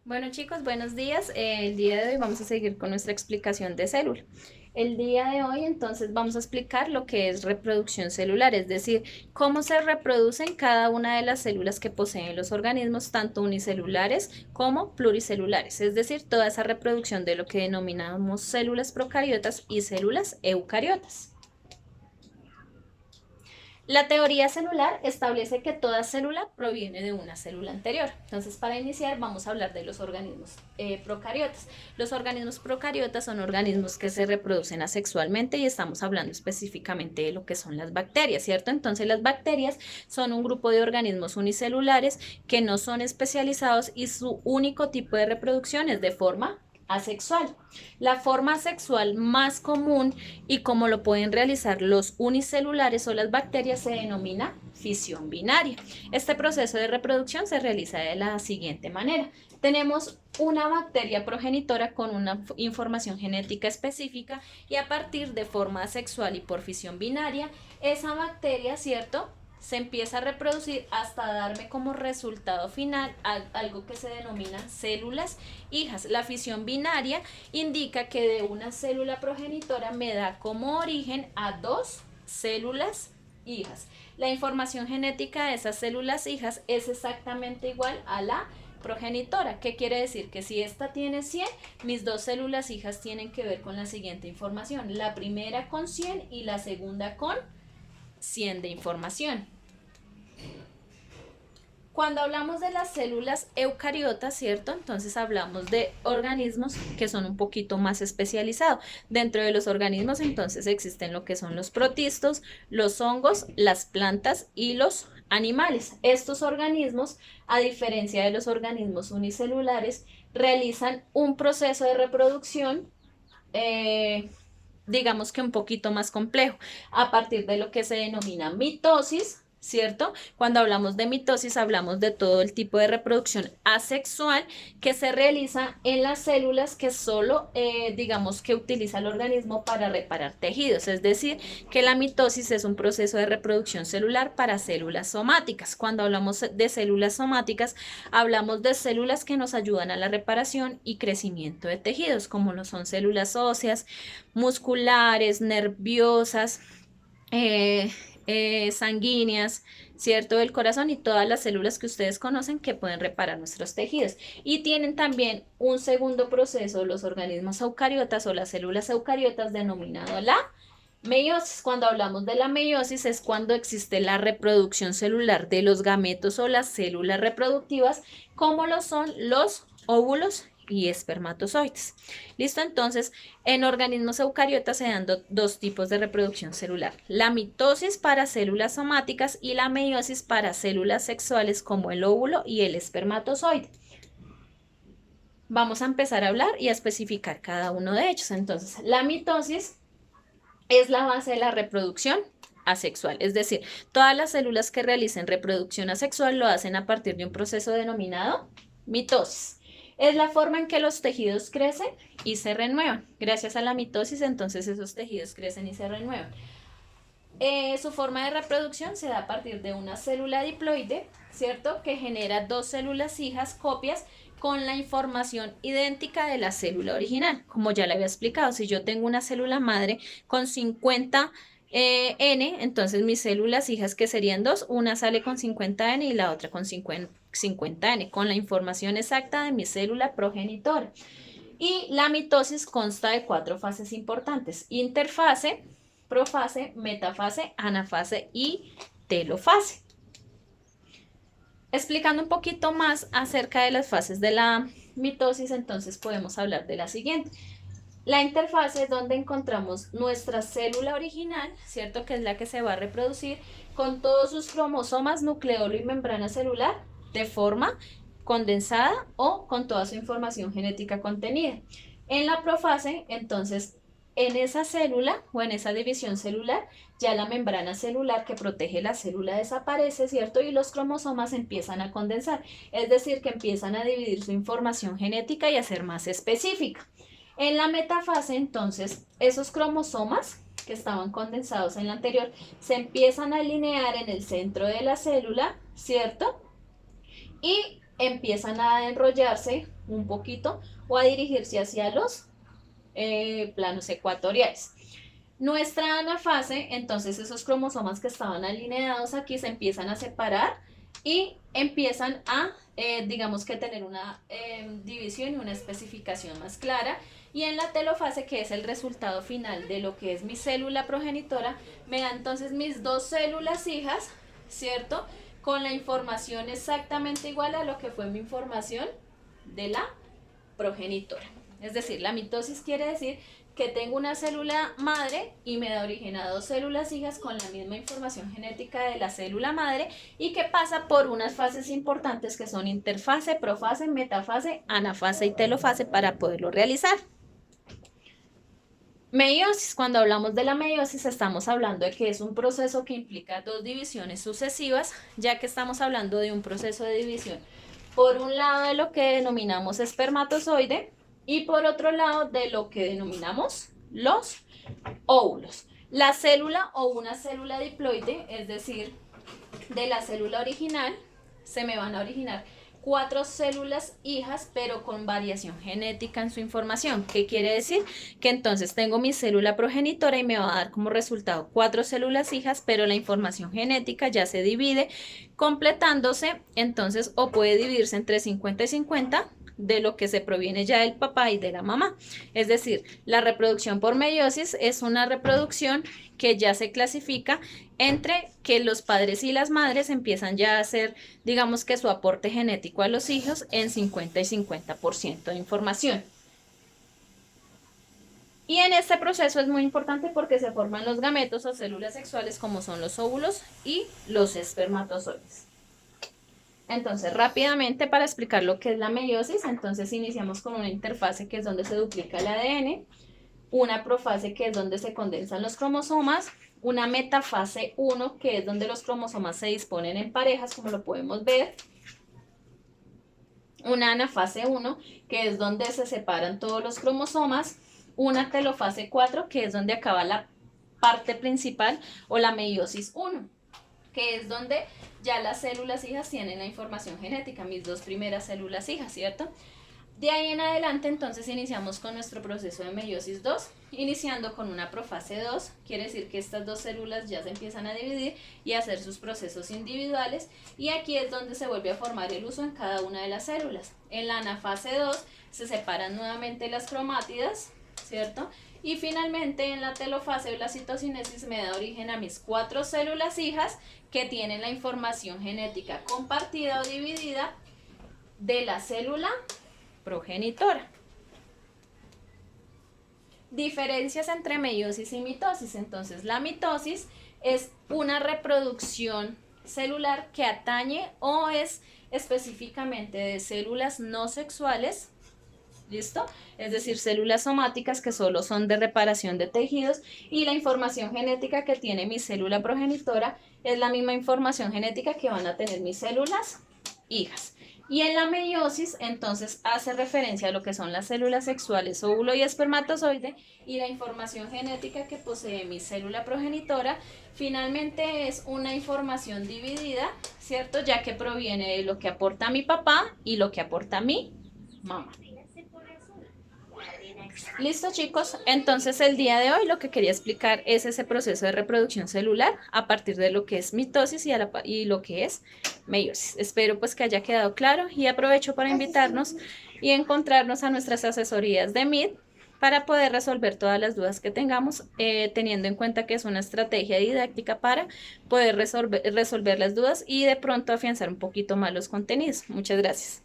Bueno chicos, buenos días. El día de hoy vamos a seguir con nuestra explicación de célula. El día de hoy entonces vamos a explicar lo que es reproducción celular, es decir, cómo se reproducen cada una de las células que poseen los organismos, tanto unicelulares como pluricelulares, es decir, toda esa reproducción de lo que denominamos células procariotas y células eucariotas. La teoría celular establece que toda célula proviene de una célula anterior. Entonces, para iniciar, vamos a hablar de los organismos procariotas. Los organismos procariotas son organismos que se reproducen asexualmente y estamos hablando específicamente de lo que son las bacterias, ¿cierto? Entonces, las bacterias son un grupo de organismos unicelulares que no son especializados y su único tipo de reproducción es de forma asexual. La forma sexual más común y como lo pueden realizar los unicelulares o las bacterias se denomina fisión binaria. Este proceso de reproducción se realiza de la siguiente manera. Tenemos una bacteria progenitora con una información genética específica y a partir de forma sexual y por fisión binaria, esa bacteria, ¿cierto?, se empieza a reproducir hasta darme como resultado final algo que se denomina células hijas. La fisión binaria indica que de una célula progenitora me da como origen a dos células hijas. La información genética de esas células hijas es exactamente igual a la progenitora. ¿Qué quiere decir? Que si esta tiene 100, mis dos células hijas tienen que ver con la siguiente información. La primera con 100 y la segunda con 100 de información. Cuando hablamos de las células eucariotas, ¿cierto? Entonces hablamos de organismos que son un poquito más especializados. Dentro de los organismos, entonces, existen lo que son los protistos, los hongos, las plantas y los animales. Estos organismos, a diferencia de los organismos unicelulares, realizan un proceso de reproducción digamos que un poquito más complejo, a partir de lo que se denomina mitosis, ¿cierto? Cuando hablamos de mitosis hablamos de todo el tipo de reproducción asexual que se realiza en las células que solo, digamos que utiliza el organismo para reparar tejidos, es decir, que la mitosis es un proceso de reproducción celular para células somáticas. Cuando hablamos de células somáticas, hablamos de células que nos ayudan a la reparación y crecimiento de tejidos, como lo son células óseas, musculares, nerviosas, sanguíneas, ¿cierto? Del corazón y todas las células que ustedes conocen que pueden reparar nuestros tejidos. Y tienen también un segundo proceso, los organismos eucariotas o las células eucariotas, denominado la meiosis. Cuando hablamos de la meiosis es cuando existe la reproducción celular de los gametos o las células reproductivas, como lo son los óvulos y espermatozoides. ¿Listo? Entonces, en organismos eucariotas se dan dos tipos de reproducción celular. La mitosis para células somáticas y la meiosis para células sexuales como el óvulo y el espermatozoide. Vamos a empezar a hablar y a especificar cada uno de ellos. Entonces, la mitosis es la base de la reproducción asexual, es decir, todas las células que realicen reproducción asexual lo hacen a partir de un proceso denominado mitosis. Es la forma en que los tejidos crecen y se renuevan. Gracias a la mitosis, entonces esos tejidos crecen y se renuevan. Su forma de reproducción se da a partir de una célula diploide, ¿cierto? Que genera dos células hijas copias con la información idéntica de la célula original. Como ya le había explicado, si yo tengo una célula madre con 50 N, entonces mis células hijas que serían dos, una sale con 50 N y la otra con 50 N, con la información exacta de mi célula progenitora. Y la mitosis consta de 4 fases importantes: interfase, profase, metafase, anafase y telofase. Explicando un poquito más acerca de las fases de la mitosis, entonces podemos hablar de la siguiente. La interfase es donde encontramos nuestra célula original, ¿cierto? Que es la que se va a reproducir con todos sus cromosomas, nucleolo y membrana celular de forma condensada o con toda su información genética contenida. En la profase, entonces, en esa célula o en esa división celular, ya la membrana celular que protege la célula desaparece, ¿cierto? Y los cromosomas empiezan a condensar, es decir, que empiezan a dividir su información genética y a ser más específica. En la metafase, entonces, esos cromosomas que estaban condensados en la anterior se empiezan a alinear en el centro de la célula, ¿cierto? Y empiezan a enrollarse un poquito o a dirigirse hacia los planos ecuatoriales. Nuestra anafase, entonces esos cromosomas que estaban alineados aquí se empiezan a separar y empiezan a, digamos que tener una división y una especificación más clara. Y en la telofase, que es el resultado final de lo que es mi célula progenitora, me da entonces mis dos células hijas, ¿cierto? Con la información exactamente igual a lo que fue mi información de la progenitora. Es decir, la mitosis quiere decir que tengo una célula madre y me da origen a dos células hijas con la misma información genética de la célula madre y que pasa por unas fases importantes que son interfase, profase, metafase, anafase y telofase para poderlo realizar. Meiosis, cuando hablamos de la meiosis estamos hablando de que es un proceso que implica dos divisiones sucesivas, ya que estamos hablando de un proceso de división por un lado de lo que denominamos espermatozoide y por otro lado de lo que denominamos los óvulos. La célula o una célula diploide, es decir, de la célula original, se me van a originar 4 células hijas, pero con variación genética en su información. ¿Qué quiere decir? Que entonces tengo mi célula progenitora y me va a dar como resultado 4 células hijas, pero la información genética ya se divide, completándose, entonces, o puede dividirse entre 50 y 50, de lo que se proviene ya del papá y de la mamá. Es decir, la reproducción por meiosis es una reproducción que ya se clasifica entre que los padres y las madres empiezan ya a hacer, digamos que su aporte genético a los hijos en 50 y 50% de información. Y en este proceso es muy importante porque se forman los gametos o células sexuales como son los óvulos y los espermatozoides. Entonces, rápidamente para explicar lo que es la meiosis, entonces iniciamos con una interfase que es donde se duplica el ADN, una profase que es donde se condensan los cromosomas, una metafase 1 que es donde los cromosomas se disponen en parejas, como lo podemos ver, una anafase 1 que es donde se separan todos los cromosomas, una telofase 4 que es donde acaba la parte principal o la meiosis 1, que es donde ya las células hijas tienen la información genética, mis dos primeras células hijas, ¿cierto? De ahí en adelante, entonces, iniciamos con nuestro proceso de meiosis 2, iniciando con una profase 2, quiere decir que estas dos células ya se empiezan a dividir y a hacer sus procesos individuales, y aquí es donde se vuelve a formar el uso en cada una de las células. En la anafase 2 se separan nuevamente las cromátidas, ¿cierto? Y finalmente en la telofase o la citocinesis me da origen a mis 4 células hijas que tienen la información genética compartida o dividida de la célula progenitora. Diferencias entre meiosis y mitosis. Entonces, la mitosis es una reproducción celular que atañe o es específicamente de células no sexuales, ¿listo? Es decir, células somáticas que solo son de reparación de tejidos, y la información genética que tiene mi célula progenitora es la misma información genética que van a tener mis células hijas. Y en la meiosis, entonces, hace referencia a lo que son las células sexuales, óvulo y espermatozoide, y la información genética que posee mi célula progenitora, finalmente es una información dividida, ¿cierto? Ya que proviene de lo que aporta mi papá y lo que aporta mi mamá. Listo, chicos, entonces el día de hoy lo que quería explicar es ese proceso de reproducción celular a partir de lo que es mitosis y lo que es meiosis. Espero pues que haya quedado claro y aprovecho para invitarnos y encontrarnos a nuestras asesorías de Meet para poder resolver todas las dudas que tengamos, teniendo en cuenta que es una estrategia didáctica para poder resolver las dudas y de pronto afianzar un poquito más los contenidos. Muchas gracias.